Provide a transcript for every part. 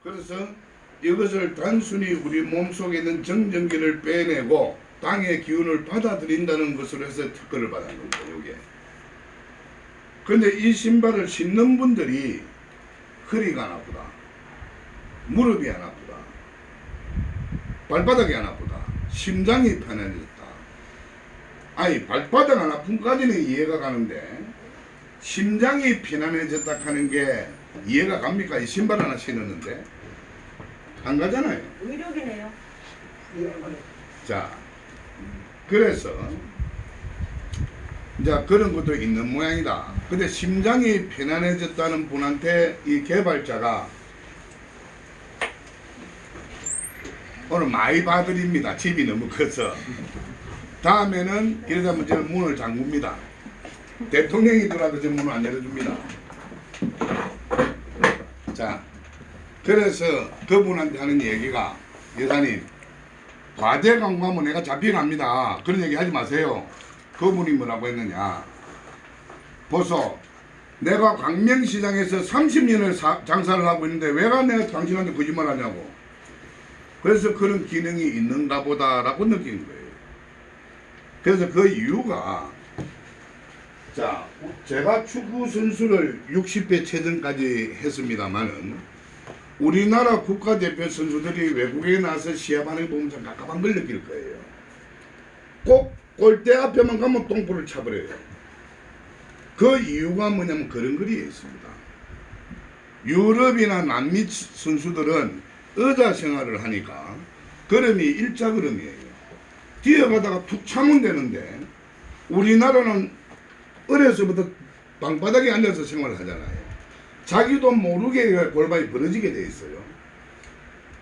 그래서 이것을 단순히 우리 몸속에 있는 정전기를 빼내고 땅의 기운을 받아들인다는 것으로 해서 특허를 받은 겁니다. 이게. 근데 이 신발을 신는 분들이 허리가 안 아프다, 무릎이 안 아프다, 발바닥이 안 아프다, 심장이 편안해졌다. 아니 발바닥 안 아픔까지는 이해가 가는데 심장이 편안해졌다 하는 게 이해가 갑니까? 이 신발 하나 신었는데 안 가잖아요. 의료기네요. 자, 그래서 이제 그런 것도 있는 모양이다. 근데 심장이 편안해졌다는 분한테 이 개발자가 오늘 많이 봐드립니다. 집이 너무 커서. 다음에는 이러다 저는 문을 잠굽니다. 대통령이 들어와도 저 문을 안 열어줍니다. 자, 그래서 그분한테 하는 얘기가, 여사님 과대 광고하면 내가 잡혀갑니다. 그런 얘기 하지 마세요. 그분이 뭐라고 했느냐, 보소, 내가 광명시장에서 30년을 장사를 하고 있는데 왜가 내가 당신한테 거짓말 하냐고. 그래서 그런 기능이 있는가 보다라고 느낀 거예요. 그래서 그 이유가, 자, 제가 축구 선수를 60회 체전까지 했습니다만은 우리나라 국가대표 선수들이 외국에 나서 시합하는 거 보면 좀 갑갑한 걸 느낄 거예요. 꼭 골대 앞에만 가면 똥볼을 차버려요. 그 이유가 뭐냐면 그런 거리에 있습니다. 유럽이나 남미 선수들은 의자 생활을 하니까 걸음이 일자 걸음이에요. 뛰어가다가 툭 차면 되는데 우리나라는 어려서부터 방바닥에 앉아서 생활을 하잖아요. 자기도 모르게 골반이 벌어지게 돼 있어요.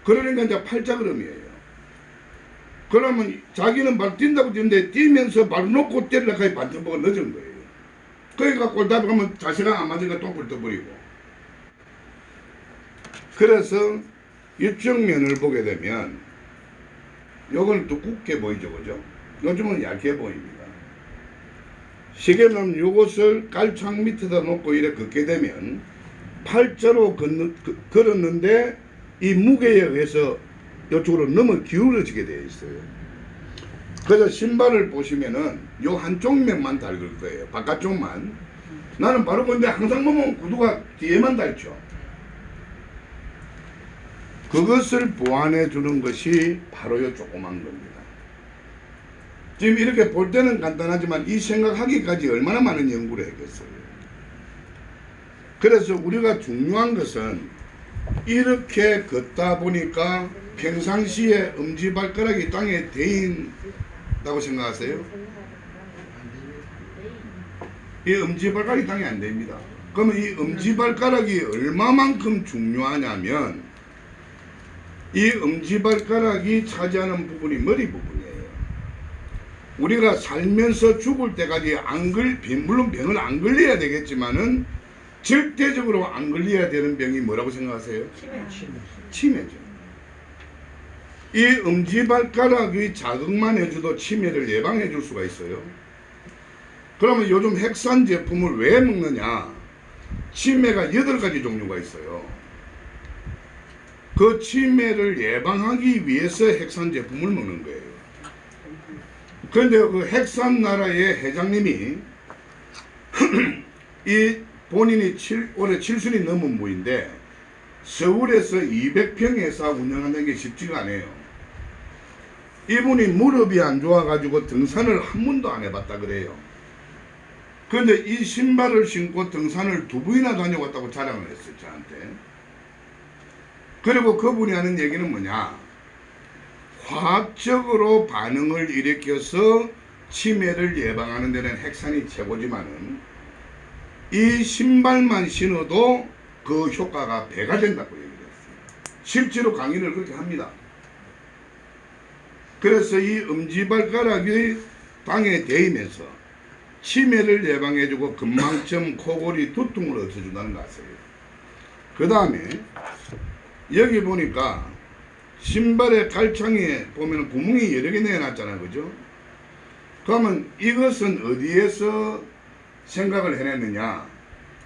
그러니까 이제 팔자걸음이에요. 그러면 자기는 발 뛴다고 뛰는데 뛰면서 발 놓고 때리려고 반전보가 늦은 거예요. 그러니까 골답에 가면 자세가 안 맞으니까 똥볼 떠버리고. 그래서 이쪽 면을 보게 되면 요건 두껍게 보이죠, 그죠? 요즘은 얇게 보입니다. 시계는 요것을 깔창 밑에다 놓고 이렇게 걷게 되면 팔자로 걸었는데 이 무게에 의해서 이쪽으로 넘어 기울어지게 되어 있어요. 그래서 신발을 보시면은 요 한쪽 면만 닳을 거예요. 바깥쪽만. 나는 바로 근데 항상 보면 구두가 뒤에만 닳죠. 그것을 보완해 주는 것이 바로 요 조그만 겁니다. 지금 이렇게 볼 때는 간단하지만 이 생각하기까지 얼마나 많은 연구를 했겠어요. 그래서 우리가 중요한 것은 이렇게 걷다 보니까 평상시에 엄지발가락이 땅에 대인다고 생각하세요? 이 엄지발가락이 땅에 안 됩니다. 그러면 이 엄지발가락이 얼마만큼 중요하냐면 이 엄지발가락이 차지하는 부분이 머리 부분이에요. 우리가 살면서 죽을 때까지 물론 병은 안 걸려야 되겠지만은 절대적으로 안 걸려야 되는 병이 뭐라고 생각하세요? 치매죠. 이 엄지발가락의 자극만 해줘도 치매를 예방해 줄 수가 있어요. 그러면 요즘 핵산 제품을 왜 먹느냐? 치매가 8가지 종류가 있어요. 그 치매를 예방하기 위해서 핵산 제품을 먹는 거예요. 그런데 그 핵산 나라의 회장님이 이 본인이 올해 7순이 넘은 분인데 서울에서 200평 회사 운영하는 게 쉽지가 않아요. 이분이 무릎이 안 좋아가지고 등산을 한 번도 안 해봤다 그래요. 그런데 이 신발을 신고 등산을 2번이나 다녀왔다고 자랑을 했어요, 저한테. 그리고 그분이 하는 얘기는 뭐냐? 화학적으로 반응을 일으켜서 치매를 예방하는 데는 핵산이 최고지만은 이 신발만 신어도 그 효과가 배가 된다고 얘기를 했어요. 실제로 강의를 그렇게 합니다. 그래서 이 엄지발가락이 땅에 대이면서 치매를 예방해주고 건망점, 코골이, 두통을 없애준다는 거 아세요? 그 다음에 여기 보니까 신발의 깔창에 보면 구멍이 여러 개 내놨잖아요, 그죠? 그러면 이것은 어디에서 생각을 해냈느냐?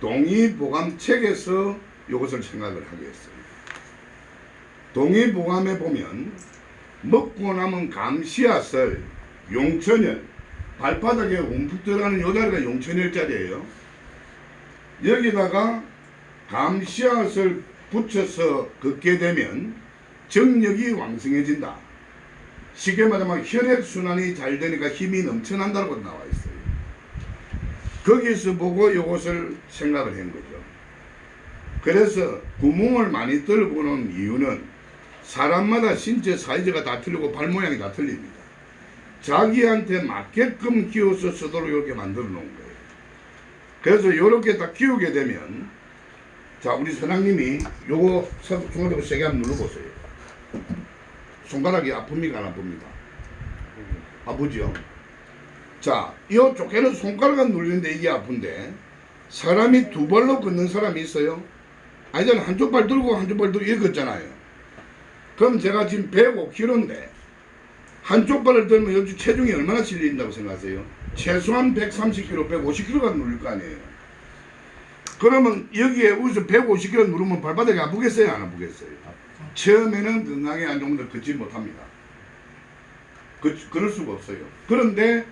동의보감책에서 이것을 생각을 하게 했어요. 동의보감에 보면 먹고 남은 감씨앗을 용천열, 발바닥에 움푹 들어가는 요 자리가 용천열짜리예요. 여기다가 감씨앗을 붙여서 걷게 되면 정력이 왕성해진다. 쉽게 말하면 혈액순환이 잘 되니까 힘이 넘쳐난다고 나와 있어요. 거기서 보고 이것을 생각을 한 거죠. 그래서 구멍을 많이 뚫어보는 이유는 사람마다 신체 사이즈가 다 틀리고 발 모양이 다 틀립니다. 자기한테 맞게끔 키워서 쓰도록 이렇게 만들어 놓은 거예요. 그래서 이렇게 딱 키우게 되면, 자, 우리 선생님이 요거 손가락으로 세게 한번 눌러보세요. 손가락이 아픕니까 안 아픕니까? 아프죠? 자, 이 쪽에는 손가락은 눌리는데 이게 아픈데, 사람이 두 발로 걷는 사람이 있어요? 아니잖아. 한쪽 발 들고 한쪽 발 들고 이렇게 걷잖아요. 그럼 제가 지금 105kg인데 한쪽 발을 들면 여기 체중이 얼마나 실린다고 생각하세요? 최소한 130kg, 150kg가 누릴 거 아니에요. 그러면 여기에 우선 150kg 누르면 발바닥이 아프겠어요? 안 아프겠어요? 처음에는 건강에 안 좋은 분들 걷지 못합니다. 그럴 수가 없어요. 그런데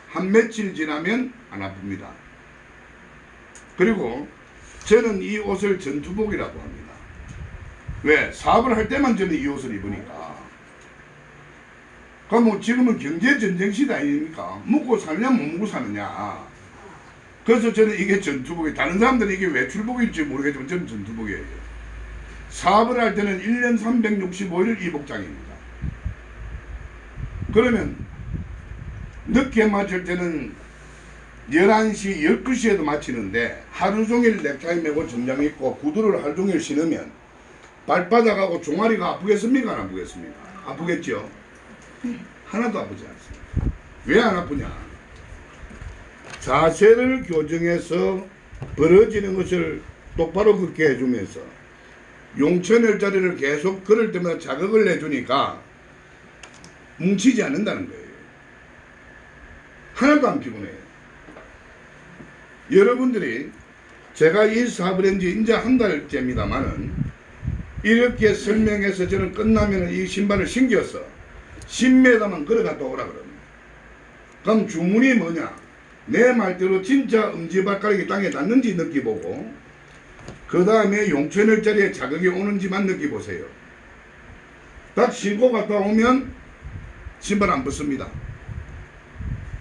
한 며칠 지나면 안 아픕니다. 그리고 저는 이 옷을 전투복이라고 합니다. 왜? 사업을 할 때만 저는 이 옷을 입으니까. 그럼 뭐 지금은 경제전쟁 시대 아닙니까? 먹고 사느냐 못 먹고 사느냐. 그래서 저는 이게 전투복이, 다른 사람들은 이게 외출복일지 모르겠지만 저는 전투복이에요. 사업을 할 때는 1년 365일 이 복장입니다. 그러면 늦게 마칠 때는 11시, 12시에도 마치는데 하루 종일 넥타이 매고 정장 입고 구두를 하루 종일 신으면 발바닥하고 종아리가 아프겠습니까? 안 아프겠습니까? 아프겠죠? 하나도 아프지 않습니다. 왜 안 아프냐? 자세를 교정해서 벌어지는 것을 똑바로 걷게 해주면서 용천열 자리를 계속 걸을 때마다 자극을 내주니까 뭉치지 않는다는 거예요. 하나도 안 피곤해요. 여러분들이, 제가 이 사업을 한 지 이제 한 달째입니다만은 이렇게 설명해서 저는 끝나면 이 신발을 신겨서 10m만 걸어갔다 오라 그럽니다. 그럼 주문이 뭐냐? 내 말대로 진짜 엄지발가락이 땅에 닿는지 느껴보고, 그 다음에 용천열 자리에 자극이 오는지만 느껴보세요. 딱 신고 갔다 오면 신발 안 벗습니다.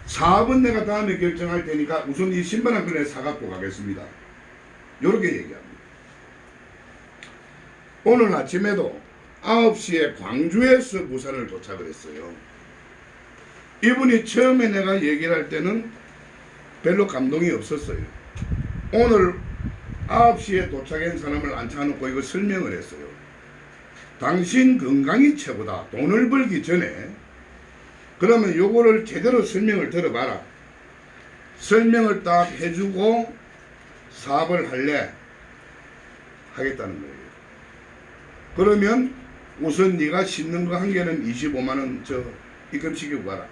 사업은 내가 다음에 결정할 테니까 우선 이 신발 한 끈에 사갖고 가겠습니다. 요렇게 얘기합니다. 오늘 아침에도 9시에 광주에서 부산을 도착을 했어요. 이분이 처음에 내가 얘기를 할 때는 별로 감동이 없었어요. 오늘 9시에 도착한 사람을 앉혀놓고 이거 설명을 했어요. 당신 건강이 최고다. 돈을 벌기 전에 그러면 요거를 제대로 설명을 들어봐라. 설명을 딱 해주고 사업을 할래? 하겠다는 거예요. 그러면 우선 네가 씻는 거 한 개는 25만원 입금시키고 가라.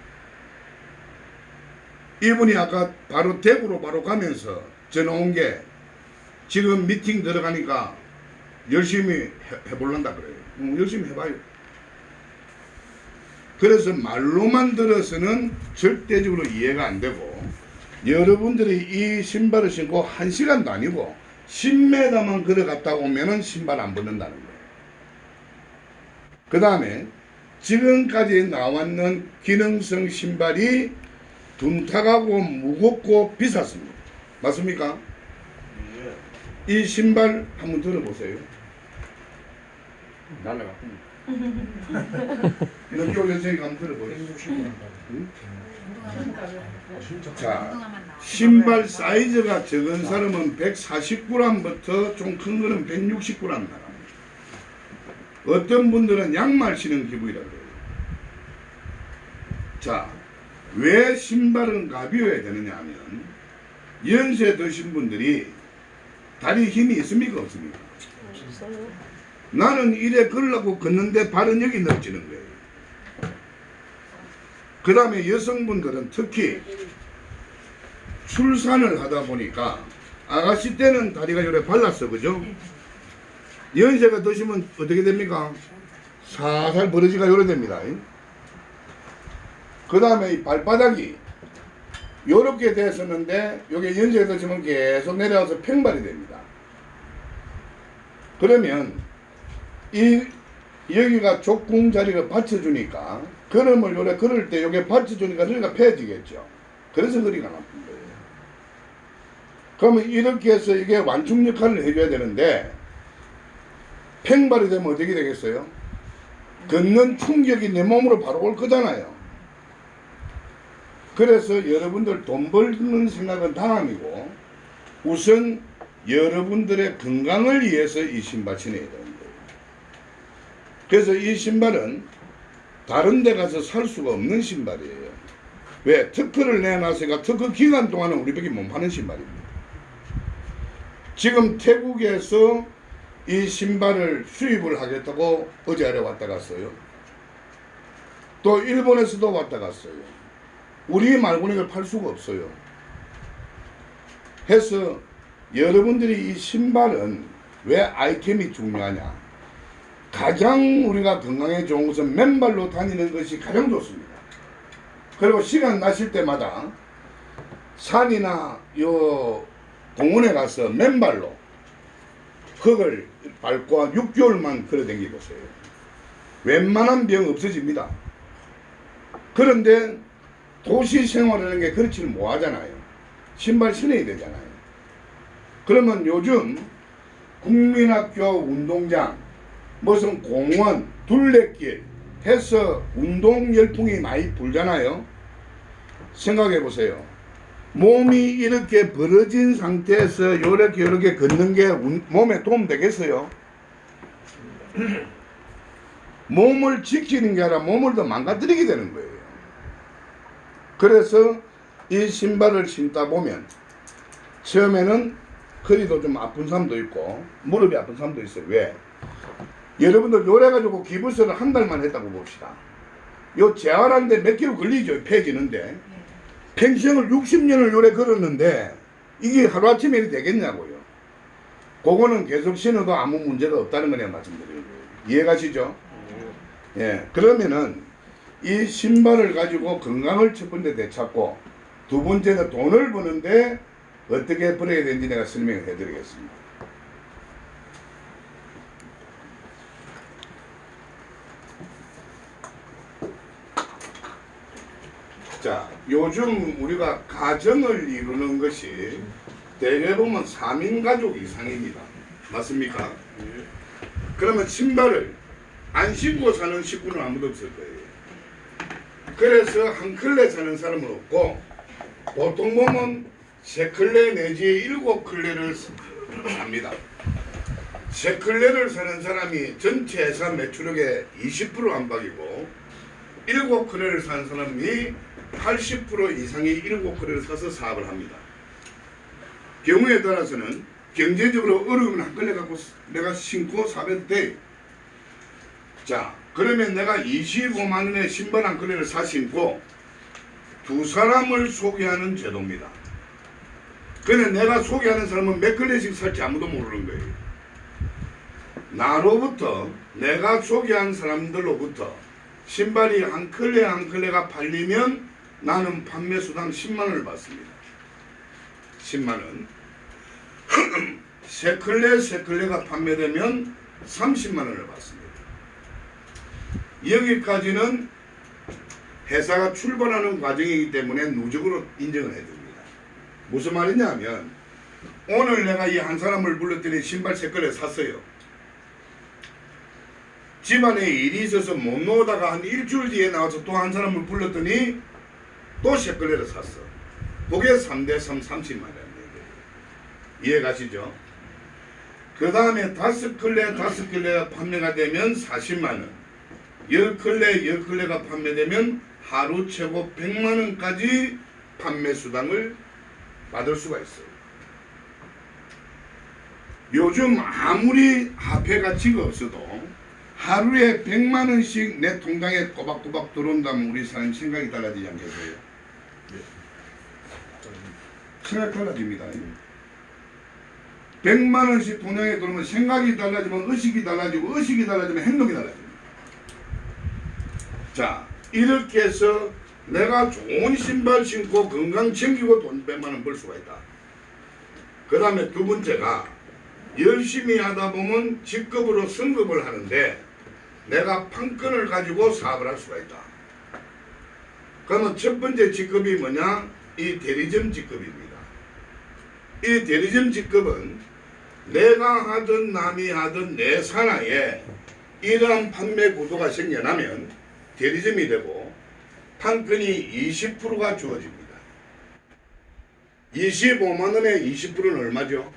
이분이 아까 바로 대구로 바로 가면서 전화 온 게 지금 미팅 들어가니까 열심히 해볼란다 그래요. 열심히 해봐요. 그래서 말로만 들어서는 절대적으로 이해가 안 되고, 여러분들이 이 신발을 신고 1시간도 아니고 10m만 걸어갔다 오면은 신발 안 벗는다는 거예요. 그 다음에 지금까지 나왔는 기능성 신발이 둔탁하고 무겁고 비쌌습니다. 맞습니까? 이 신발 한번 들어보세요. 날라갔습니다. 넘겨올 선생님 한번 들어보세요. 응? 자, 신발 사이즈가 적은 사람은 140g부터 좀 큰 거는 160g 나갑니다. 어떤 분들은 양말 신은 기분이라고 해요. 자, 왜 신발은 가벼워야 되느냐 하면 연세 드신 분들이 다리 힘이 있습니까 없습니까? 없어요. 나는 이래 걸으려고 걷는데 발은 여기 넘치는 거예요. 그 다음에 여성분들은 특히 출산을 하다 보니까 아가씨 때는 다리가 요래 발랐어, 그죠? 연세가 드시면 어떻게 됩니까? 살살 버러지가 요래 됩니다. 그 다음에 이 발바닥이 요렇게 됐었는데 요게 연세에서 지금 계속 내려와서 평발이 됩니다. 그러면 이 여기가 족궁 자리를 받쳐주니까 걸음을 요래 걸을 때 요게 받쳐주니까 허리가 펴지겠죠. 그래서 허리가 나쁜 거예요. 그러면 이렇게 해서 이게 완충 역할을 해줘야 되는데 평발이 되면 어떻게 되겠어요? 걷는 충격이 내 몸으로 바로 올 거잖아요. 그래서 여러분들 돈 벌는 생각은 다음이고 우선 여러분들의 건강을 위해서 이 신발 신어야 되는 거예요. 그래서 이 신발은 다른 데 가서 살 수가 없는 신발이에요. 왜? 특허를 내놨으니까 특허 기간 동안은 우리밖에 못 파는 신발입니다. 지금 태국에서 이 신발을 수입을 하겠다고 어제 아래 왔다 갔어요. 또 일본에서도 왔다 갔어요. 우리 말고는 이걸 팔 수가 없어요. 해서 여러분들이 이 신발은 왜 아이템이 중요하냐? 가장 우리가 건강에 좋은 것은 맨발로 다니는 것이 가장 좋습니다. 그리고 시간 나실 때마다 산이나 요 공원에 가서 맨발로 흙을 밟고 6개월만 걸어 다니보세요. 웬만한 병 없어집니다. 그런데 도시 생활하는 게 그렇지를 못하잖아요. 신발 신어야 되잖아요. 그러면 요즘 국민학교 운동장, 무슨 공원, 둘레길 해서 운동 열풍이 많이 불잖아요. 생각해 보세요. 몸이 이렇게 벌어진 상태에서 요렇게 걷는 게 몸에 도움 되겠어요? 몸을 지키는 게 아니라 몸을 더 망가뜨리게 되는 거예요. 그래서 이 신발을 신다 보면 처음에는 허리도 좀 아픈 사람도 있고 무릎이 아픈 사람도 있어요. 왜? 여러분들 요래가지고 기부스를 한 달만 했다고 봅시다. 요 재활하는데 몇 킬로 걸리죠. 폐지는데 평생을 60년을 요래 걸었는데 이게 하루아침에 이렇게 되겠냐고요. 그거는 계속 신어도 아무 문제가 없다는 거 내가 말씀드리는 거예요. 이해가시죠? 예. 그러면은 이 신발을 가지고 건강을 첫 번째 되찾고 두 번째는 돈을 버는데 어떻게 벌어야 되는지 내가 설명을 해드리겠습니다. 자, 요즘 우리가 가정을 이루는 것이 대개 보면 3인 가족 이상입니다. 맞습니까? 그러면 신발을 안 신고 사는 식구는 아무도 없을 거예요. 그래서 한 켤레 사는 사람은 없고 보통 보면 3켤레 내지 7켤레를 삽니다. 3켤레를 사는 사람이 전체 회사 매출액의 20% 안팎이고 7켤레를 사는 사람이 80% 이상의 7켤레를 사서 사업을 합니다. 경우에 따라서는 경제적으로 어려우면 한 켤레 갖고 내가 신고 사면 돼. 자, 그러면 내가 25만 원에 신발 한 켤레를 사 신고 두 사람을 소개하는 제도입니다. 근데 내가 소개하는 사람은 몇 켤레씩 살지 아무도 모르는 거예요. 나로부터 내가 소개한 사람들로부터 신발이 한 켤레 한 켤레가 팔리면 나는 판매 수당 10만 원을 받습니다. 10만 원. 3켤레가 판매되면 30만 원을 받습니다. 여기까지는 회사가 출발하는 과정이기 때문에 누적으로 인정을 해줍니다. 무슨 말이냐면 오늘 내가 이 한 사람을 불렀더니 신발 3켤레 샀어요. 집안에 일이 있어서 못 놓다가 한 일주일 뒤에 나와서 또 한 사람을 불렀더니 또 3켤레를 샀어. 그게 3대3 30만 원이에요. 이해 가시죠? 그 다음에 5켤레가 판매가 되면 40만 원. 10켤레가 판매되면 하루 최고 100만 원까지 판매 수당을 받을 수가 있어요. 요즘 아무리 화폐 가치가 없어도 하루에 100만 원씩 내 통장에 꼬박꼬박 들어온다면 우리 사람 생각이 달라지지 않겠어요? 생각 달라집니다. 100만 원씩 통장에 들어오면 생각이 달라지면 의식이 달라지고 의식이 달라지면 행동이 달라집니다. 자, 이렇게 해서 내가 좋은 신발 신고 건강 챙기고 돈 100만 원 벌 수가 있다. 그 다음에 두 번째가 열심히 하다 보면 직급으로 승급을 하는데 내가 판권을 가지고 사업을 할 수가 있다. 그러면 첫 번째 직급이 뭐냐? 이 대리점 직급입니다. 이 대리점 직급은 내가 하든 남이 하든 내 산하에 이러한 판매 구도가 생겨나면 대리점이 되고 판권이 20%가 주어집니다. 25만 원에 20%는 얼마죠?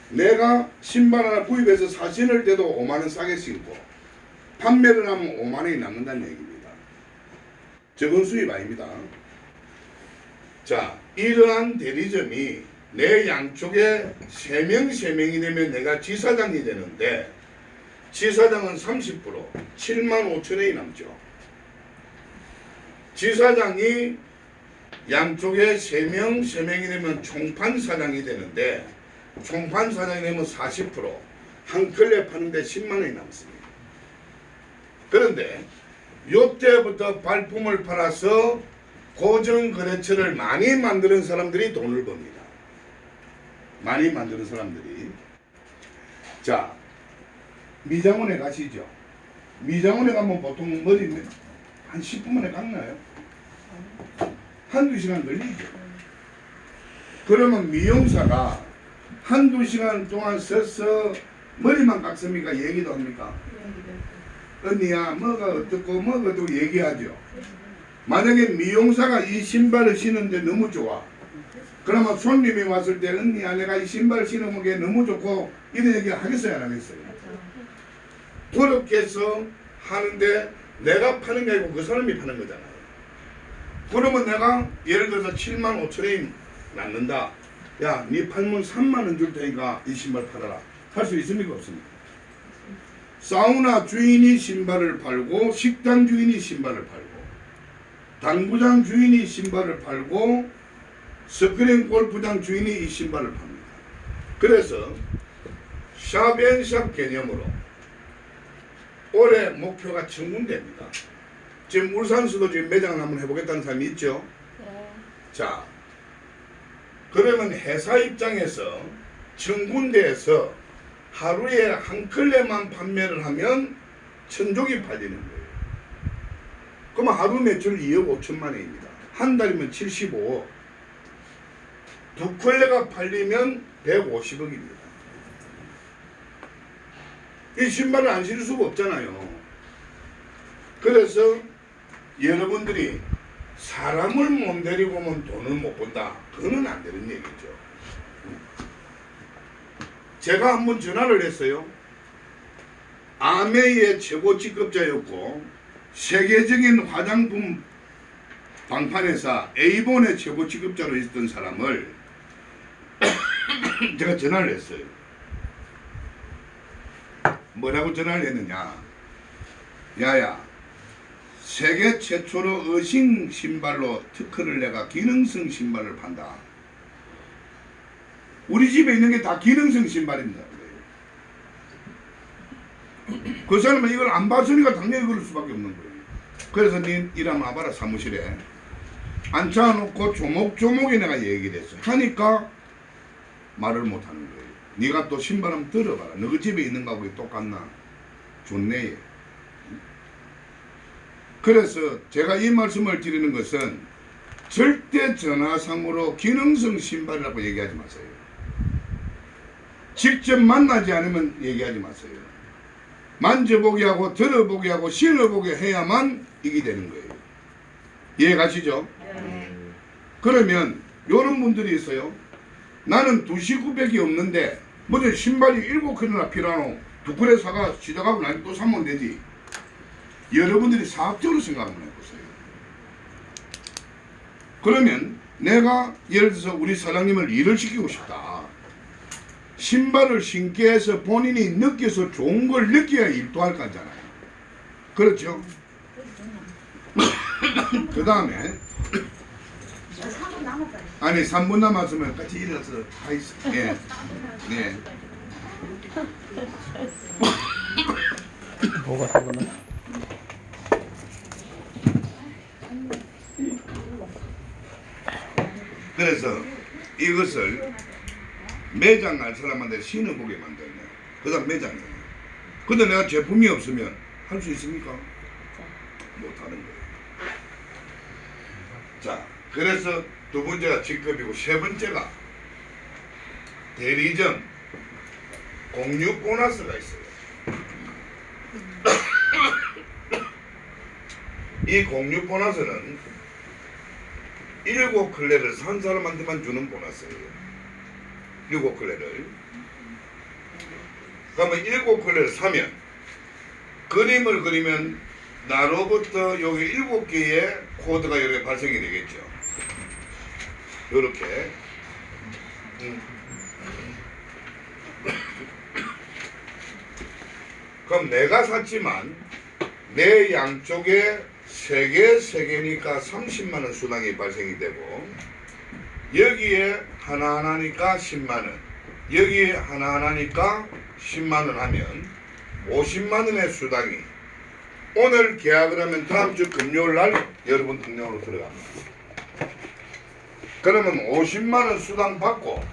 내가 신발 하나 구입해서 사신을 때도 5만 원 싸게 신고 판매를 하면 5만 원이 남는다는 얘기입니다. 적은 수입 아닙니다. 자, 이러한 대리점이 내 양쪽에 3명이 되면 내가 지사장이 되는데 지사장은 30% 7만 5천 원이 남죠. 지사장이 양쪽에 3명이 되면 총판사장이 되는데 총판사장이 되면 40% 한 클레 파는데 10만 원이 남습니다. 그런데 요때부터 발품을 팔아서 고정거래처를 많이 만드는 사람들이 돈을 법니다. 많이 만드는 사람들이. 자, 미장원에 가시죠. 미장원에 가면 보통 머리 한 10분 만에 깎나요? 한두 시간 걸리죠. 그러면 미용사가 한두 시간 동안 서서 머리만 깎습니까? 얘기도 합니까? 언니야 뭐가 어떻고 뭐가 어떻고 얘기하죠. 만약에 미용사가 이 신발을 신는데 너무 좋아. 그러면 손님이 왔을 때 언니야 내가 이 신발을 신으면 게 너무 좋고 이런 얘기 하겠어요 안 하겠어요? 그렇게 해서 하는데 내가 파는 게 아니고 그 사람이 파는 거잖아요. 그러면 내가 예를 들어서 7만 5천 원이 남는다. 야, 네 팔면 3만 원 줄 테니까 이 신발 팔아라. 할 수 있습니까? 없습니까? 사우나 주인이 신발을 팔고 식당 주인이 신발을 팔고 당구장 주인이 신발을 팔고 스크린 골프장 주인이 이 신발을 팝니다. 그래서 샵앤샵 개념으로 올해 목표가 청군대입니다. 지금 울산서도 지금 매장을 한번 해보겠다는 사람이 있죠. 네. 자, 그러면 회사 입장에서 청군대에서 하루에 한 클레만 판매를 하면 1000족이 팔리는 거예요. 그러면 하루 매출 2억 5천만 원입니다. 한 달이면 75억. 두 클레가 팔리면 150억입니다. 이 신발을 안 신을 수가 없잖아요. 그래서 여러분들이 사람을 못 데리고 오면 돈을 못 번다. 그거는 안 되는 얘기죠. 제가 한번 전화를 했어요. 아메이의 최고 직급자였고 세계적인 화장품 방판회사 에이본의 최고 직급자로 있었던 사람을 제가 전화를 했어요. 뭐라고 전화를 했느냐. 야야, 세계 최초로 어싱 신발로 특허를 내가 기능성 신발을 판다. 우리 집에 있는 게 다 기능성 신발입니다. 그 사람은 이걸 안 봤으니까 당연히 그럴 수밖에 없는 거예요. 그래서 니 일하면 와봐라 사무실에. 앉혀놓고 조목조목에 내가 얘기를 했어. 하니까 말을 못하는 거예요. 네가 또 신발 한번 들어봐라. 너희 집에 있는 거하고 똑같나? 좋네. 그래서 제가 이 말씀을 드리는 것은 절대 전화상으로 기능성 신발이라고 얘기하지 마세요. 직접 만나지 않으면 얘기하지 마세요. 만져보게 하고 들어보게 하고 신어보게 해야만 이게 되는 거예요. 이해 가시죠? 그러면 이런 분들이 있어요. 나는 두 식구밖에 없는데 뭐든 신발이 7켤레나 필요하노. 2켤레 사가 시작하고 나중에 또 사면 되지. 여러분들이 사업적으로 생각 한번 해보세요. 그러면 내가 예를 들어서 우리 사장님을 일을 시키고 싶다. 신발을 신게 해서 본인이 느껴서 좋은 걸 느껴야 일도 할 거잖아요. 그렇죠? 그 다음에 아니 3분 남았으면 같이 일어서 다 있어. 예. 예. 뭐가 3분 그래서 이것을 매장 할 사람한테 신어보게 만들네. 그 다음 매장이에요. 근데 내가 제품이 없으면 할 수 있습니까? 못하는 거예요. 자, 그래서 두 번째가 직급이고, 세 번째가 대리점 공유 보너스가 있어요. 이 공유 보너스는 7클레를 산 사람한테만 주는 보너스예요. 7클레를. 그러면 7클레를 사면 그림을 그리면 나로부터 여기 7개의 코드가 여기 발생이 되겠죠. 요렇게. 그럼 내가 샀지만 내 양쪽에 3개니까 30만원 수당이 발생이 되고, 여기에 하나하나니까 10만원, 여기에 하나하나니까 10만원 하면 50만원의 수당이, 오늘 계약을 하면 다음 주 금요일 날 여러분 통장으로 들어갑니다. 그러면 50만원 수당 받고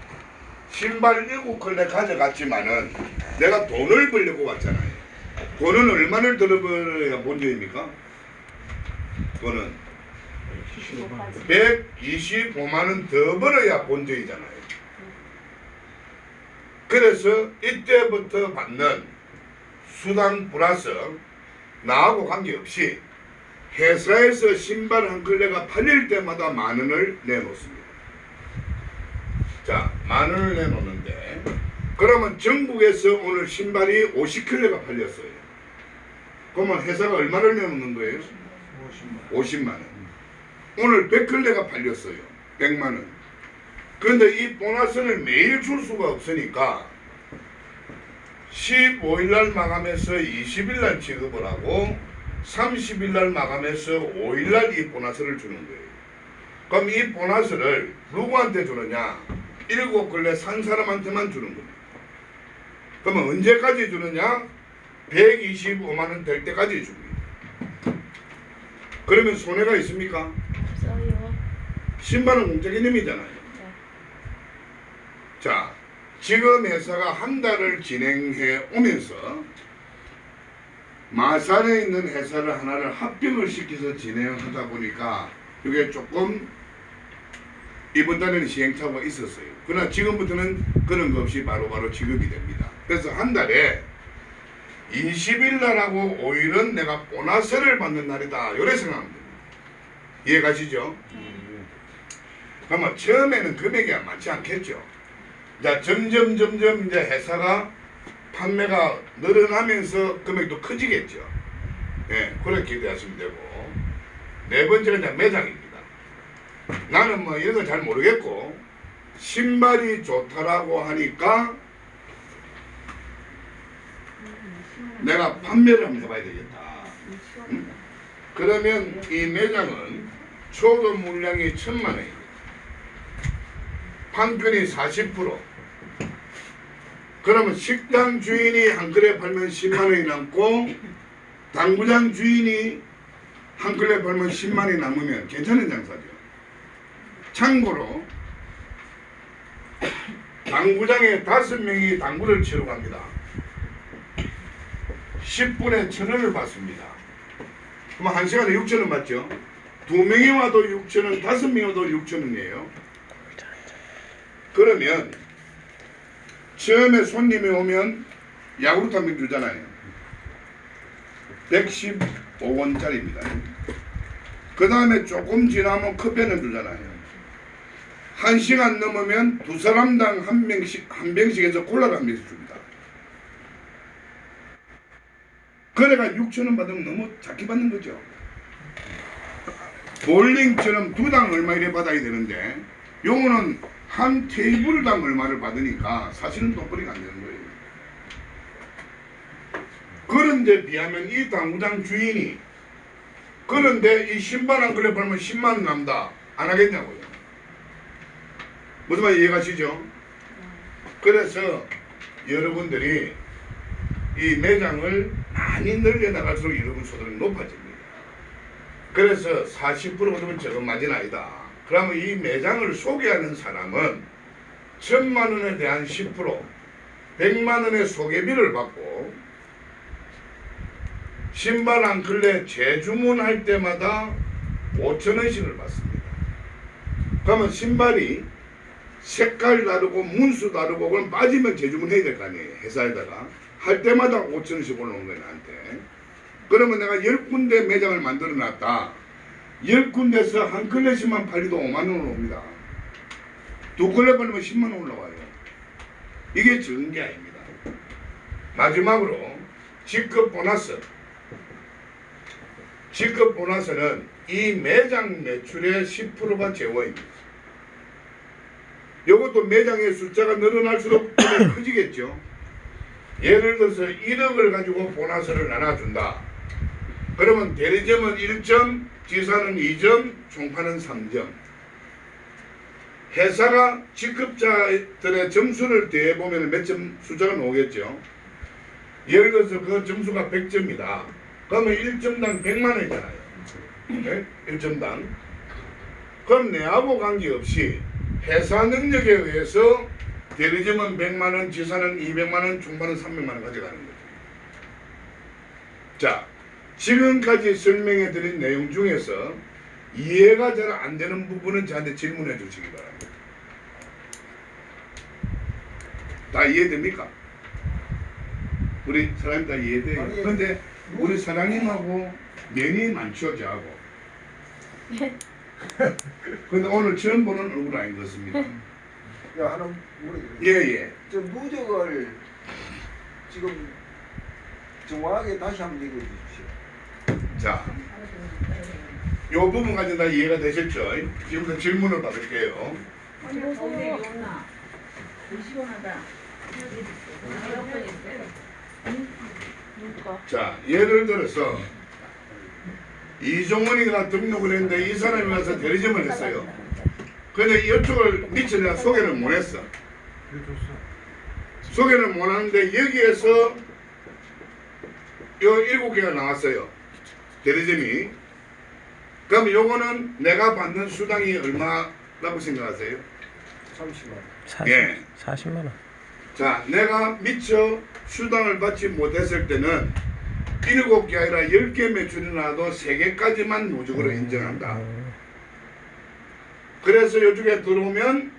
신발 7컬레 가져갔지만은 내가 돈을 벌려고 왔잖아요. 돈은 얼마를 들어버려야 본전입니까? 돈은 125만원 더 벌어야 본전이잖아요. 그래서 이때부터 받는 수당 플러스 나하고 관계없이 회사에서 신발 한 컬레가 팔릴 때마다 10,000원을 내놓습니다. 자, 10,000원을 내놓는데, 그러면 전국에서 오늘 신발이 50컬레가 팔렸어요. 그러면 회사가 얼마를 내놓는 거예요? 50만원. 오늘 100컬레가 팔렸어요. 100만원. 그런데 이 보너스를 매일 줄 수가 없으니까 15일날 마감해서 20일날 지급을 하고 30일날 마감해서 5일날 이 보너스를 주는 거예요. 그럼 이 보너스를 누구한테 주느냐? 7컬레 산 사람한테만 주는 겁니다. 그러면 언제까지 주느냐? 125만원 될 때까지 줍니다. 그러면 손해가 있습니까? 없어요. 신발은 공짜 개념이잖아요. 네. 자, 지금 회사가 한 달을 진행해 오면서 마산에 있는 회사를 하나를 합병을 시켜서 진행하다 보니까 이게 조금 이번 달에는 시행착오가 있었어요. 그러나 지금부터는 그런 거 없이 바로바로 지급이 됩니다. 그래서 한 달에 20일 날하고 5일은 내가 보너스를 받는 날이다. 이렇게 생각하면 됩니다. 이해 가시죠? 그러면 처음에는 금액이 많지 않겠죠. 자, 점점 이제 회사가 판매가 늘어나면서 금액도 커지겠죠. 예, 그렇게 기대하시면 되고, 네 번째가 이제 매장입니다. 나는 뭐 이런 거 잘 모르겠고 신발이 좋다라고 하니까 내가 판매를 한번 해봐야 되겠다. 그러면 이 매장은 초도 물량이 1,000만원입니다. 판편이 40%. 그러면 식당 주인이 한 그릇 팔면 10만원이 남고 당구장 주인이 한 그릇 팔면 10만원이 남으면 괜찮은 장사죠. 참고로 당구장에 5명이 당구를 치러 갑니다. 10분에 1,000원을 받습니다. 그럼 1시간에 6,000원 받죠. 2명이 와도 6,000원, 5명이 와도 6,000원이에요. 그러면 처음에 손님이 오면 야구르트 한 병 주잖아요. 115원짜리입니다. 그 다음에 조금 지나면 커피는 주잖아요. 1시간 넘으면 두 사람당 한 병씩 해서 콜라를 한 병씩 줍니다. 그래가 6,000원 받으면 너무 작게 받는 거죠. 볼링처럼 2당 얼마 이래 받아야 되는데 요거는 한 테이블당 얼마를 받으니까 사실은 돈벌이가 안 되는 거예요. 그런데 비하면 이 당구장 주인이 그런데 이 신발 한 걸레 팔면 10만원 남다. 안 하겠냐고요. 무슨 말 이해가시죠? 그래서 여러분들이 이 매장을 많이 늘려나갈수록 여러분 소득이 높아집니다. 그래서 40% 그러면 적은 마진 아니다. 그러면 이 매장을 소개하는 사람은 1,000만 원에 대한 10%, 100만 원의 소개비를 받고 신발 한 켤레 재주문할 때마다 5,000원씩을 받습니다. 그러면 신발이 색깔 다르고 문수 다르고 그럼 빠지면 재주문해야 될 거 아니에요. 회사에다가 할 때마다 5,000원씩 올라오는 거예요 나한테. 그러면 내가 10군데 매장을 만들어 놨다. 10군데서 한 켤레씩만 팔리도 5만 원 옵니다. 2켤레 팔리면 10만 원 올라와요. 이게 적은 게 아닙니다. 마지막으로 직급 보너스. 직급 보너스는 이 매장 매출의 10%가 재원입니다. 이것도 매장의 숫자가 늘어날수록 커지겠죠. 예를 들어서 1억을 가지고 보너스를 나눠준다. 그러면 대리점은 1점, 지사는 2점, 총파는 3점. 회사가 직급자들의 점수를 대보면 몇 점 숫자가 나오겠죠. 예를 들어서 그 점수가 100점이다. 그러면 1점당 100만 원이잖아요. 네? 1점당. 그럼 내하고 관계없이 회사 능력에 의해서 대리점은 100만 원, 지사는 200만 원, 총파는 300만 원 가져가는 거죠. 자, 지금까지 설명해 드린 내용 중에서 이해가 잘 안 되는 부분은 저한테 질문해 주시기 바랍니다. 다 이해됩니까? 우리 사장님 다 이해돼요? 그런데 우리 사장님하고 면이 많죠, 저하고. 근데 오늘 처음 보는 얼굴 아닌 것 같습니다. 야, 하나 물어보겠습니다. 예. 저 누적을 지금 정확하게 다시 한번 얘기해 주십시오. 자, 요 부분까지 다 이해가 되셨죠? 지금부터 질문을 받을게요. 자, 예를 들어서 이종원이가 등록을 했는데 이 사람이 와서 대리점을 했어요. 근데 이쪽을 미처 내가 소개를 못 했어. 소개를 못 하는데 여기에서 요 7개가 나왔어요. 대리점이. 그럼 요거는 내가 받는 수당이 얼마라고 생각하세요? 30만 원. 40, 예. 40만 원. 자, 내가 미처 수당을 받지 못했을 때는 7개 아니라 10개 매출이 나도 3개까지만 누적으로 인정한다. 그래서 요쪽에 들어오면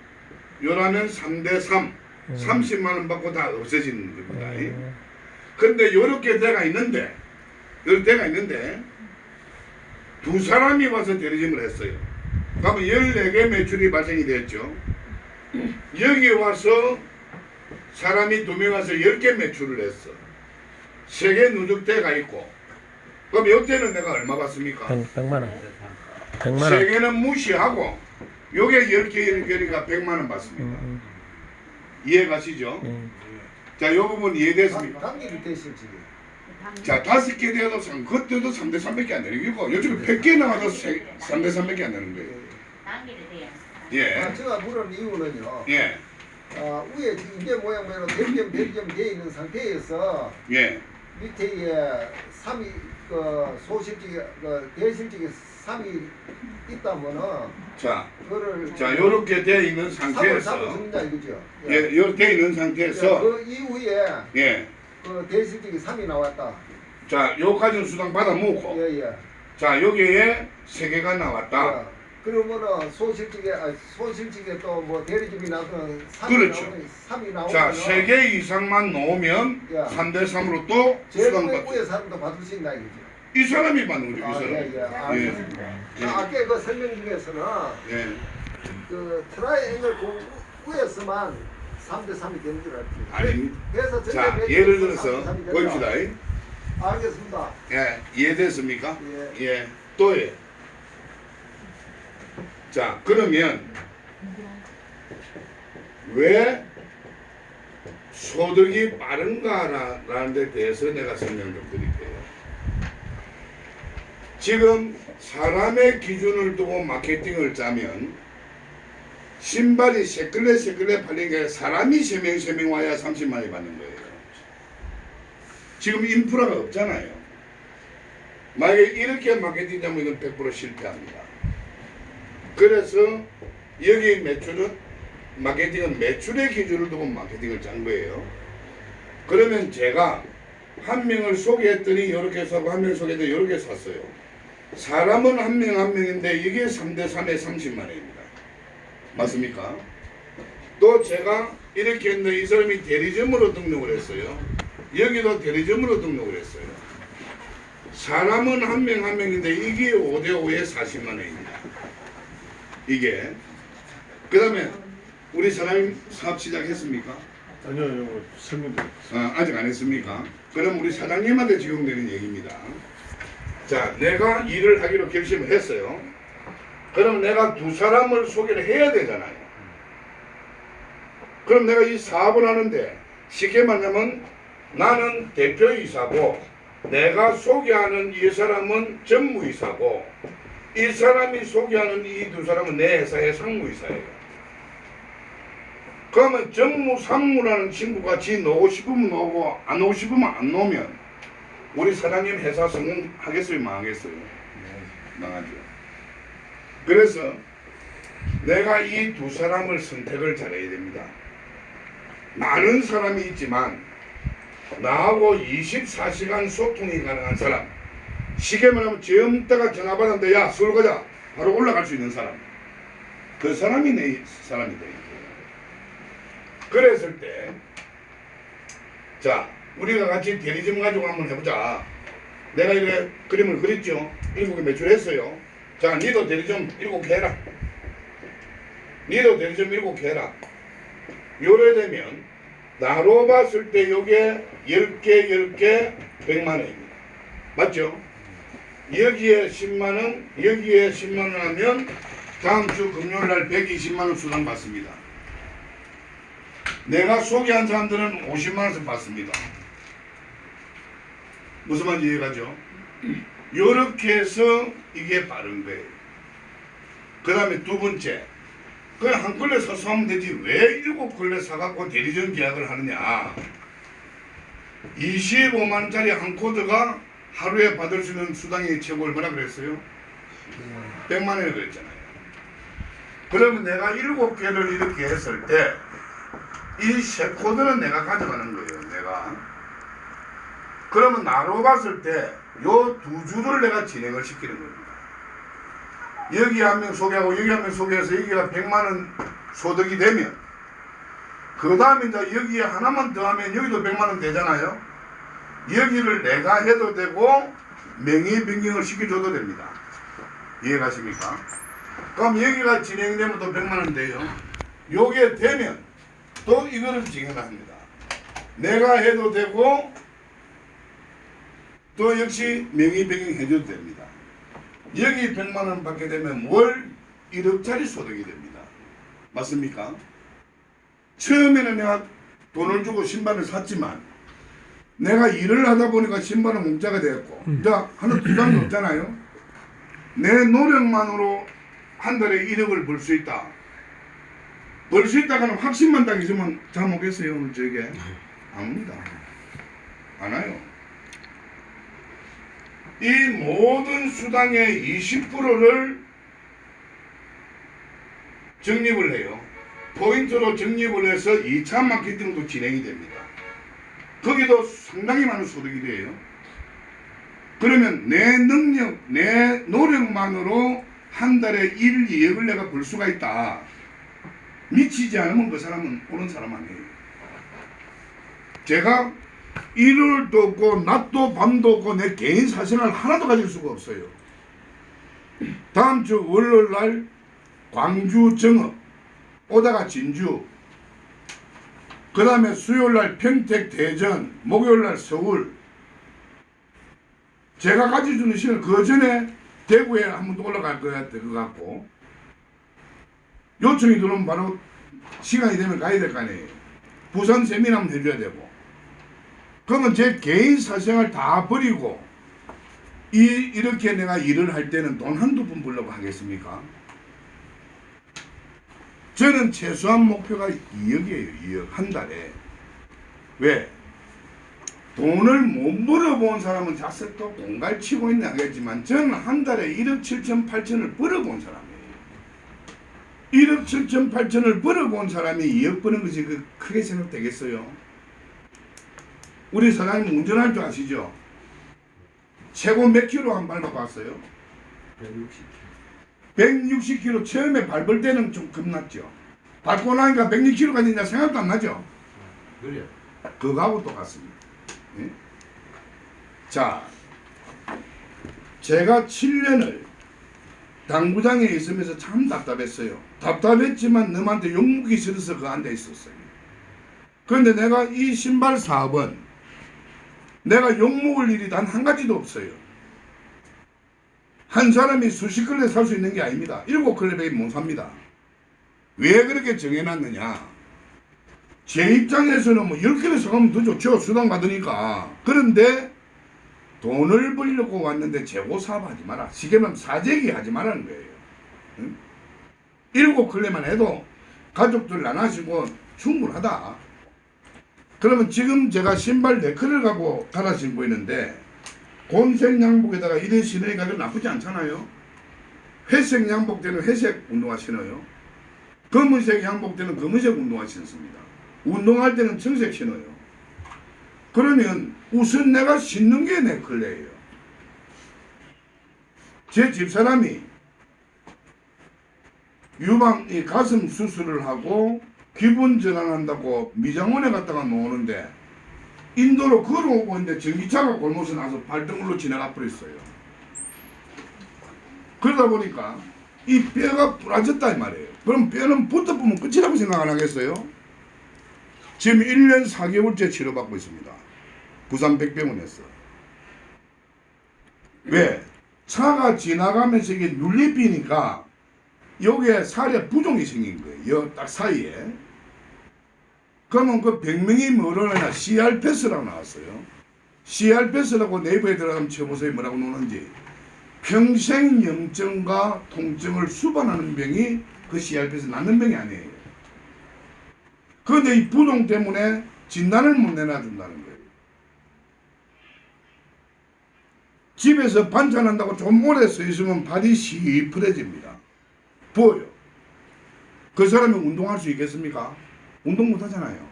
요라면 3대3 30만 원 받고 다 없어지는 겁니다. 근데 요렇게 대가 있는데 두 사람이 와서 대리점을 했어요. 그러면 14개 매출이 발생이 됐죠. 여기 와서 사람이 2명 와서 10개 매출을 했어. 3개 누적대가 있고. 그럼 이때는 내가 얼마 받습니까? 100만 원. 100만 원. 3개는 무시하고 요게 10개니까 100만 원 받습니다. 이해 가시죠? 자, 요 부분 이해됐습니까? 단계를 대신 지금. 자, 5개 되어도 그때도 3대3밖에 안 되는 거고 요즘에 100개 나와도 3대3밖에 안 되는 거예요. 예. 제가 물은 이유는요. 예. 위에 지금 이게 모양대로 대리점 되어 있는 상태에서 예. 밑에 3이 소실직에 대실직에 3이 있다면은 자, 그거를 요렇게 되어 있는 3을 상태에서 잡아준다 이거죠. 예, 이렇게 되어 있는 상태에서 그 이후에 예. 그 대실직이 3이 나왔다. 자, 요까지는 수당 받아 먹고 예예. 자, 여기에 3개가 나왔다. 그러면은 소실직에 또 뭐 대리점이 나오면 3이 그렇죠. 나오면 3이 나오면 자, 3개 이상만 놓으면 야. 3대3으로 또 제일 수당 위에 받죠. 사람도 받을 수 있나 이거죠. 이 사람이 받는 거죠, 이 사람. 예. 알겠습니다. 예. 아까 그 설명 중에서는 예. 그 트라이앵글 그 위에서만 3대3이 되는 줄 알았지. 아닙니다. 그래서 자, 전체 예를 매출에서 들어서 3대3이 된다. 보입시다. 알겠습니다. 예, 이해됐습니까? 예. 예. 또예. 자, 그러면 왜 소득이 빠른가라는 데 대해서 내가 설명 좀 드릴게요. 지금 사람의 기준을 두고 마케팅을 짜면 신발이 세끌레 팔린 게 사람이 3명 와야 30만원이 받는 거예요. 지금 인프라가 없잖아요. 만약에 이렇게 마케팅 짜면 이건 100% 실패합니다. 그래서 여기 매출은 마케팅은 매출의 기준을 두고 마케팅을 짠 거예요. 그러면 제가 한 명을 소개했더니 이렇게 사고 한 명 소개했더니 이렇게 샀어요. 사람은 한 명 한 명인데 이게 3대 3에 30만 원입니다. 맞습니까? 또 제가 이렇게 했는데 이 사람이 대리점으로 등록을 했어요. 여기도 대리점으로 등록을 했어요. 사람은 한 명 한 명인데 이게 5대 5에 40만 원입니다. 이게 그 다음에 우리 사장님 사업 시작했습니까? 아니요, 설명드릴게요. 아직 안 했습니까? 그럼 우리 사장님한테 적용되는 얘기입니다. 자, 내가 일을 하기로 결심을 했어요. 그럼 내가 두 사람을 소개를 해야 되잖아요. 그럼 내가 이 사업을 하는데 쉽게 말하면 나는 대표이사고 내가 소개하는 이 사람은 전무이사고 이 사람이 소개하는 이 두 사람은 내 회사의 상무이사예요. 그러면 전무, 상무라는 친구가 지 놓고 싶으면 놓고 안 놓고 싶으면 안 놓으면 우리 사장님 회사 성공하겠어요? 망하겠어요? 망하죠. 그래서 내가 이 두 사람을 선택을 잘해야 됩니다. 많은 사람이 있지만 나하고 24시간 소통이 가능한 사람, 쉽게 말하면 젊다가 전화 받았는데 야 서울 가자 바로 올라갈 수 있는 사람, 그 사람이 내 사람이 돼요. 그랬을 때 자 우리가 같이 대리점 가지고 한번 해보자. 내가 이렇게 그림을 그렸죠. 7개 매출했어요. 자 니도 대리점 7개 해라. 니도 대리점 7개 해라. 요래 되면 나로 봤을 때 요게 10개 100만 원입니다. 맞죠? 여기에 10만원 여기에 10만원 하면 다음 주 금요일날 120만원 수당 받습니다. 내가 소개한 사람들은 50만원씩 받습니다. 무슨 말인지 이해가죠? 요렇게 해서 이게 바른 거예요. 그 다음에 두 번째, 그냥 한 걸레 사서 하면 되지 왜 7걸레 사갖고 대리점 계약을 하느냐. 25만원짜리 한 코드가 하루에 받을 수 있는 수당이 최고 얼마나 그랬어요? 100만원이 그랬잖아요. 그러면 내가 7개를 이렇게 했을 때 이 세 코드는 내가 가져가는 거예요. 내가. 그러면 나로 봤을 때 요 두 주를 내가 진행을 시키는 겁니다. 여기 한 명 소개하고 여기 한 명 소개해서 여기가 100만원 소득이 되면 그 다음에 이제 여기에 하나만 더 하면 여기도 100만원 되잖아요. 여기를 내가 해도 되고 명의 변경을 시켜줘도 됩니다. 이해가십니까? 그럼 여기가 진행되면 또 100만원 돼요. 요게 되면 또 이거를 진행합니다. 내가 해도 되고 또 역시 명의 변경 해줘도 됩니다. 여기 100만원 받게 되면 월 1억짜리 소득이 됩니다. 맞습니까? 처음에는 내가 돈을 주고 신발을 샀지만 내가 일을 하다 보니까 신발은 공짜가 되었고 이제 하나 부담이 없잖아요. 내 노력만으로 한 달에 1억을 벌 수 있다. 벌 수 있다가는 확신만 딱 있으면 잠 오겠어요 오늘 저게? 안 옵니다. 안 와요. 이 모든 수당의 20%를 적립을 해요. 포인트로 적립을 해서 2차 마케팅도 진행이 됩니다. 거기도 상당히 많은 소득이 돼요. 그러면 내 능력, 내 노력만으로 한 달에 1, 2억을 내가 벌 수가 있다. 미치지 않으면 그 사람은 옳은 사람 아니에요. 제가 일요일도 없고 낮도 밤도 없고 내 개인 사생활 하나도 가질 수가 없어요. 다음 주 월요일날 광주 정읍 오다가 진주, 그 다음에 수요일날 평택 대전, 목요일날 서울. 제가 가져주는 시간 그 전에 대구에 한 번 더 올라갈 것 같고 요청이 들어오면 바로 시간이 되면 가야 될 거 아니에요. 부산 세미나 한번 해줘야 되고. 그러면 제 개인 사생활 다 버리고 이렇게 내가 일을 할 때는 돈 한두 푼 벌려고 하겠습니까? 저는 최소한 목표가 2억이에요. 2억 한 달에. 왜? 돈을 못 벌어본 사람은 자꾸 또 공갈치고 있나 하겠지만 저는 한 달에 1억 7천 8천을 벌어본 사람이에요. 1억 7천 8천을 벌어고 온 사람이 2억 버는 것이 그 크게 생각되겠어요? 우리 사장님 운전할 줄 아시죠? 최고 몇 킬로 한 밟아봤어요? 160km 처음에 밟을 때는 좀 겁났죠. 밟고 나니까 106km까지 이제 생각도 안 나죠. 그래요. 그거하고 똑같습니다. 예? 자, 제가 7년을 당구장에 있으면서 참 답답했어요. 답답했지만 너한테 욕먹기 싫어서 그 앉아 있었어요. 그런데 내가 이 신발 사업은 내가 욕먹을 일이 단 한 가지도 없어요. 한 사람이 수십 클레 살 수 있는 게 아닙니다. 7클레밖에 못 삽니다. 왜 그렇게 정해놨느냐? 제 입장에서는 뭐 10클레 사가면 더 좋죠. 수당 받으니까. 그런데 돈을 벌려고 왔는데 재고 사업하지 마라. 쉽게 말하면 사재기 하지 말라는 거예요. 응? 7클레만 해도 가족들 나눠시고 충분하다. 그러면 지금 제가 신발 4컬을 갖고 갈아 신고 있는데 곤색 양복에다가 이래 신으니까 나쁘지 않잖아요. 회색 양복 때는 회색 운동화 신어요. 검은색 양복 때는 검은색 운동화 신습니다. 운동할 때는 청색 신어요. 그러면 우선 내가 신는 게 내 클레예요. 제 집사람이 이 가슴 수술을 하고 기분 전환한다고 미장원에 갔다가 노는데 인도로 걸어오고 있는데 전기차가 골목에서 나서 발등으로 지나가 버렸어요. 그러다 보니까 이 뼈가 부러졌다 이 말이에요. 그럼 뼈는 붙어보면 끝이라고 생각 안 하겠어요? 지금 1년 4개월째 치료받고 있습니다. 부산 백병원에서. 왜? 차가 지나가면서 이게 눌리비니까 여기에 살에 부종이 생긴 거예요. 여 딱 사이에. 그러면 그 병명이 뭐라나 CRPS라고 나왔어요. CRPS라고 네이버에 들어가면 쳐보세요. 뭐라고 나오는지. 평생 염증과 통증을 수반하는 병이 그 CRPS 낫는 병이 아니에요. 그런데 이 부종 때문에 진단을 못 내놔준다는 거예요. 집에서 반찬한다고 좀 오래 서 있으면 발이 시퍼레집니다. 부어요. 그 사람이 운동할 수 있겠습니까? 운동 못 하잖아요.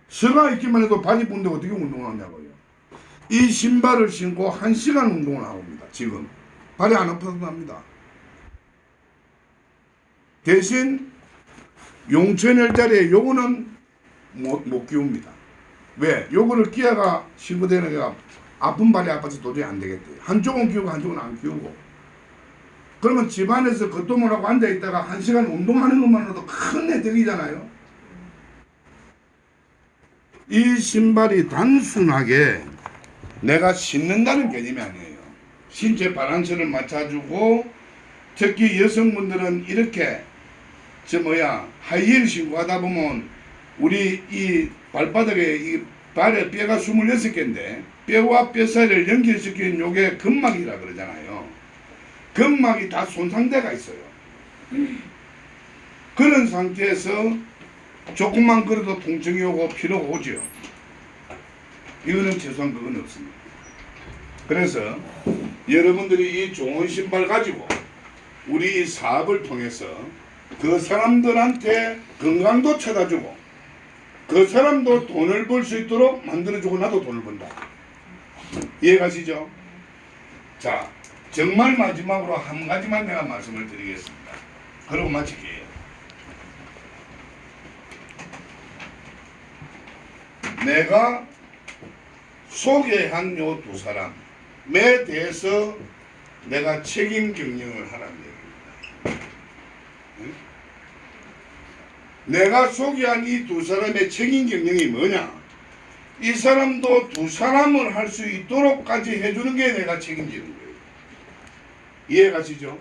서가 있기만 해도 발이 부는데 어떻게 운동을 하냐고요. 이 신발을 신고 1시간 운동을 하고 옵니다. 지금. 발이 안 아파도 합니다. 대신 용천열짜리에 요거는 못 끼웁니다. 왜? 요거를 끼야가 신고되는 게 아픈 발이 아파서 도저히 안 되겠대요. 한쪽은 끼우고 한쪽은 안 끼우고. 그러면 집안에서 그것도 못하고 앉아있다가 1시간 운동하는 것만으로도 큰 혜택이잖아요. 이 신발이 단순하게 내가 신는다는 개념이 아니에요. 신체 바란스를 맞춰주고 특히 여성분들은 이렇게 하이힐 신고 하다 보면 우리 이 발바닥에 이 발에 뼈가 26개인데 뼈와 뼈 사이를 연결시키는 요게 근막이라 그러잖아요. 근막이 다 손상돼가 있어요. 그런 상태에서 조금만 걸어도 통증이 오고 피로가 오죠. 이거는 최소한 그건 없습니다. 그래서 여러분들이 이 좋은 신발 가지고 우리 이 사업을 통해서 그 사람들한테 건강도 찾아주고 그 사람도 돈을 벌 수 있도록 만들어주고 나도 돈을 번다. 이해가시죠? 자, 정말 마지막으로 한 가지만 내가 말씀을 드리겠습니다. 그러고 마칠게요. 내가 소개한 요 두 사람에 대해서 내가 책임 경영을 하라는 얘기입니다. 응? 내가 소개한 이 두 사람의 책임 경영이 뭐냐? 이 사람도 두 사람을 할 수 있도록까지 해주는 게 내가 책임지는 거예요. 이해가시죠?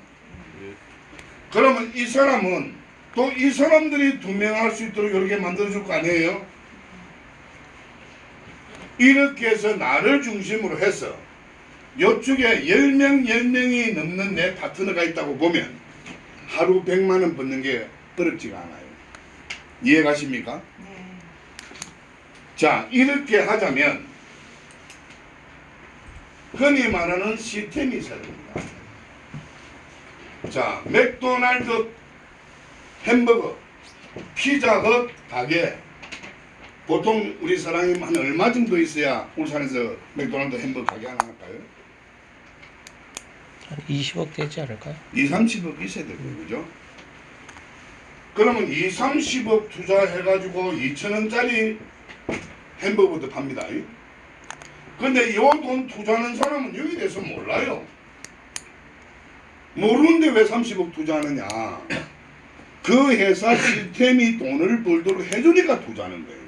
그러면 이 사람은 또 이 사람들이 2명 할 수 있도록 이렇게 만들어줄 거 아니에요? 이렇게 해서 나를 중심으로 해서 이쪽에 10명이 넘는 내 파트너가 있다고 보면 하루 100만 원 버는 게 어렵지가 않아요. 이해가십니까? 네. 자, 이렇게 하자면 흔히 말하는 시스템이 있어야 됩니다. 자, 맥도날드 햄버거, 피자헛 가게 보통 우리 사람이 한 얼마 정도 있어야 울산에서 맥도날드 햄버거 가게 하나 할까요? 한 20억 되지 않을까요? 2, 30억 있어야 되고 그죠? 그러면 2, 30억 투자해가지고 2,000원짜리 햄버거도 팝니다. 근데 이 돈 투자하는 사람은 여기 대해서 몰라요. 모르는데 왜 30억 투자하느냐. 그 회사 시스템이 돈을 벌도록 해주니까 투자하는 거예요.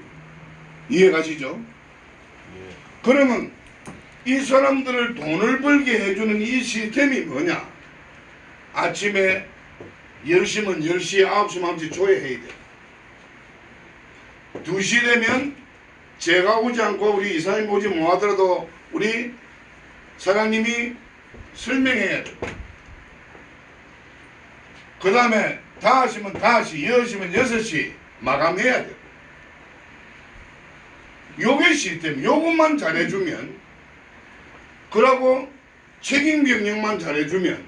이해가시죠? 그러면 이 사람들을 돈을 벌게 해주는 이 시스템이 뭐냐? 아침에 10시면 10시, 9시면 9시 조회해야 돼. 2시 되면 제가 오지 않고 우리 이사님 오지 못하더라도 우리 사장님이 설명해야 돼. 그 다음에 5시면 5시, 6시면 6시 마감해야 돼. 요게 시스템, 요것만 잘해주면, 그러고 책임 경영만 잘해주면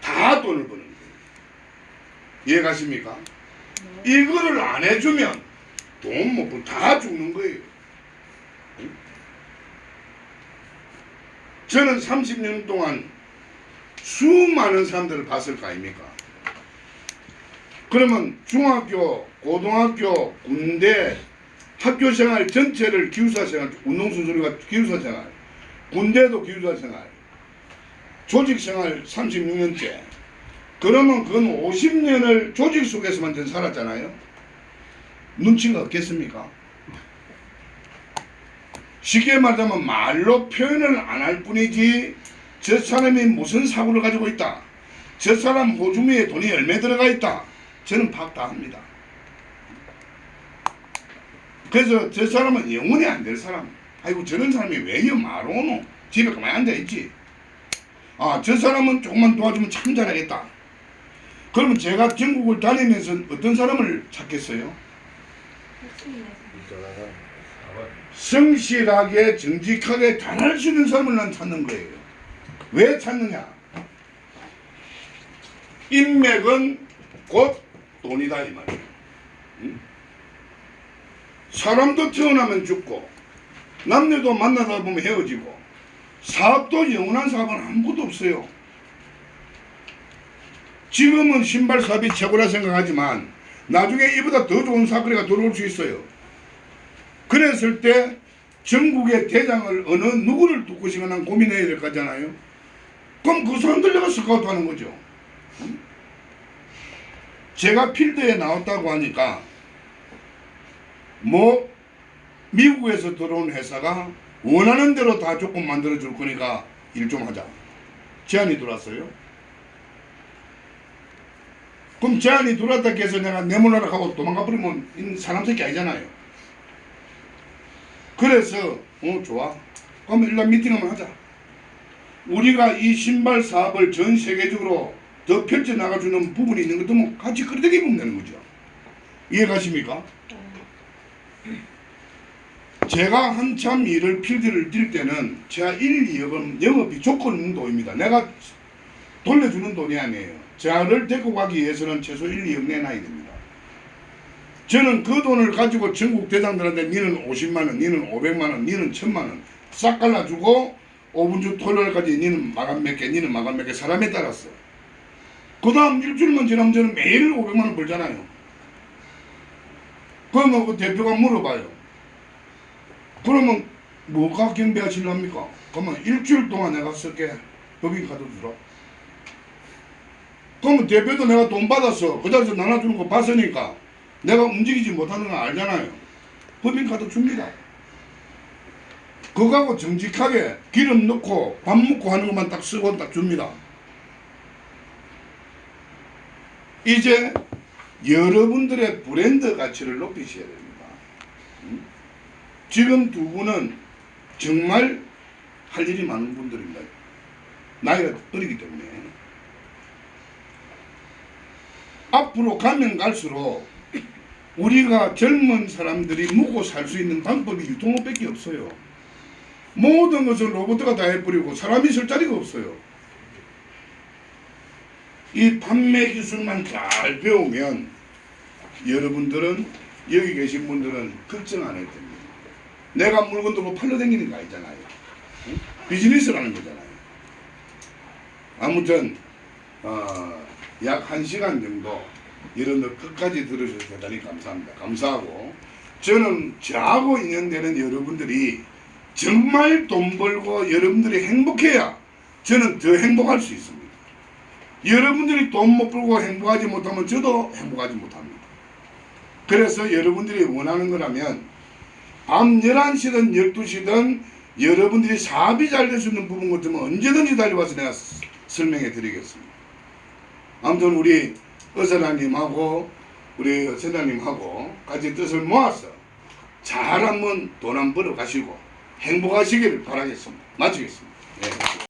다 돈을 버는 거예요. 이해가십니까? 이거를 안 해주면 돈 못 벌, 다 죽는 거예요. 저는 30년 동안 수많은 사람들을 봤을 거 아닙니까? 그러면 중학교, 고등학교, 군대, 학교생활 전체를 기숙사생활, 운동선수가 기숙사생활, 군대도 기숙사생활, 조직생활 36년째. 그러면 그건 50년을 조직 속에서만 전 살았잖아요. 눈치가 없겠습니까? 쉽게 말하자면 말로 표현을 안 할 뿐이지 저 사람이 무슨 사고를 가지고 있다, 저 사람 호주머니에 돈이 얼마 들어가 있다, 저는 파악 다 합니다. 그래서 저 사람은 영원히 안 될 사람. 아이고 저런 사람이 왜 이 말로 오노? 집에 가만히 앉아있지. 아, 저 사람은 조금만 도와주면 참 잘하겠다. 그러면 제가 전국을 다니면서 어떤 사람을 찾겠어요? 성실하게 정직하게 잘할 수 있는 사람을 난 찾는 거예요. 왜 찾느냐? 인맥은 곧 돈이다 이 말이에요. 사람도 태어나면 죽고 남녀도 만나다 보면 헤어지고 사업도 영원한 사업은 아무것도 없어요. 지금은 신발 사업이 최고라 생각하지만 나중에 이보다 더 좋은 사거리가 들어올 수 있어요. 그랬을 때 전국의 대장을 어느 누구를 두고 싶으면 고민해야 될 거잖아요. 그럼 그 사람들 내가 스카우트 하는 거죠. 제가 필드에 나왔다고 하니까 뭐 미국에서 들어온 회사가 원하는 대로 다 조건 만들어 줄 거니까 일 좀 하자. 제안이 들어왔어요. 그럼 제안이 들어왔다 해서 내가 내몰라라 하고 도망가 버리면 사람 새끼 아니잖아요. 그래서 좋아. 그럼 일단 미팅 한번 하자. 우리가 이 신발 사업을 전 세계적으로 더 펼쳐나가주는 부분이 있는 것도 뭐 같이 끌어들이 보면 되는 거죠. 이해가십니까? 제가 한참 일을 필드를 뛸 때는 제가 1, 2억은 영업이 조건 있는 돈입니다. 내가 돌려주는 돈이 아니에요. 저를 데리고 가기 위해서는 최소 1, 2억 내놔야 됩니다. 저는 그 돈을 가지고 전국 대장들한테 니는 50만원, 니는 500만원, 니는 1000만원 싹 갈라주고 5분 주 토요일까지 니는 마감 몇 개, 니는 마감 몇 개 사람에 따랐어. 그 다음 일주일만 지나면 저는 매일 500만원 벌잖아요. 그러면 그 대표가 물어봐요. 그러면 뭐가 경비하시렵니까? 그러면 일주일 동안 내가 쓸게. 법인카드 주라. 그러면 대표도 내가 돈 받았어. 그 자리에서 나눠주는 거 봤으니까 내가 움직이지 못하는 거 알잖아요. 법인카드 줍니다. 그거하고 정직하게 기름 넣고 밥 먹고 하는 것만 딱 쓰고 딱 줍니다. 이제 여러분들의 브랜드 가치를 높이셔야 됩니다. 지금 두 분은 정말 할 일이 많은 분들입니다. 나이가 어리기 때문에. 앞으로 가면 갈수록 우리가 젊은 사람들이 먹고 살 수 있는 방법이 유통업밖에 없어요. 모든 것을 로봇가 다 해버리고 사람이 쓸 자리가 없어요. 이 판매 기술만 잘 배우면 여러분들은 여기 계신 분들은 걱정 안 해도 됩니다. 내가 물건 들고 팔러 다니는 거 아니잖아요. 응? 비즈니스라는 거잖아요. 아무튼 약 1시간 정도 여러분들 끝까지 들으셔서 대단히 감사합니다. 감사하고 저는 저하고 인연되는 여러분들이 정말 돈 벌고 여러분들이 행복해야 저는 더 행복할 수 있습니다. 여러분들이 돈 못 벌고 행복하지 못하면 저도 행복하지 못합니다. 그래서 여러분들이 원하는 거라면 밤 11시든 12시든 여러분들이 사업이 잘 될 수 있는 부분 같으면 언제든지 달려와서 내가 설명해 드리겠습니다. 아무튼 우리 의사장님하고 우리 선장님하고 같이 뜻을 모아서 잘 한번 돈 한 벌어 가시고 행복하시기를 바라겠습니다. 마치겠습니다. 네.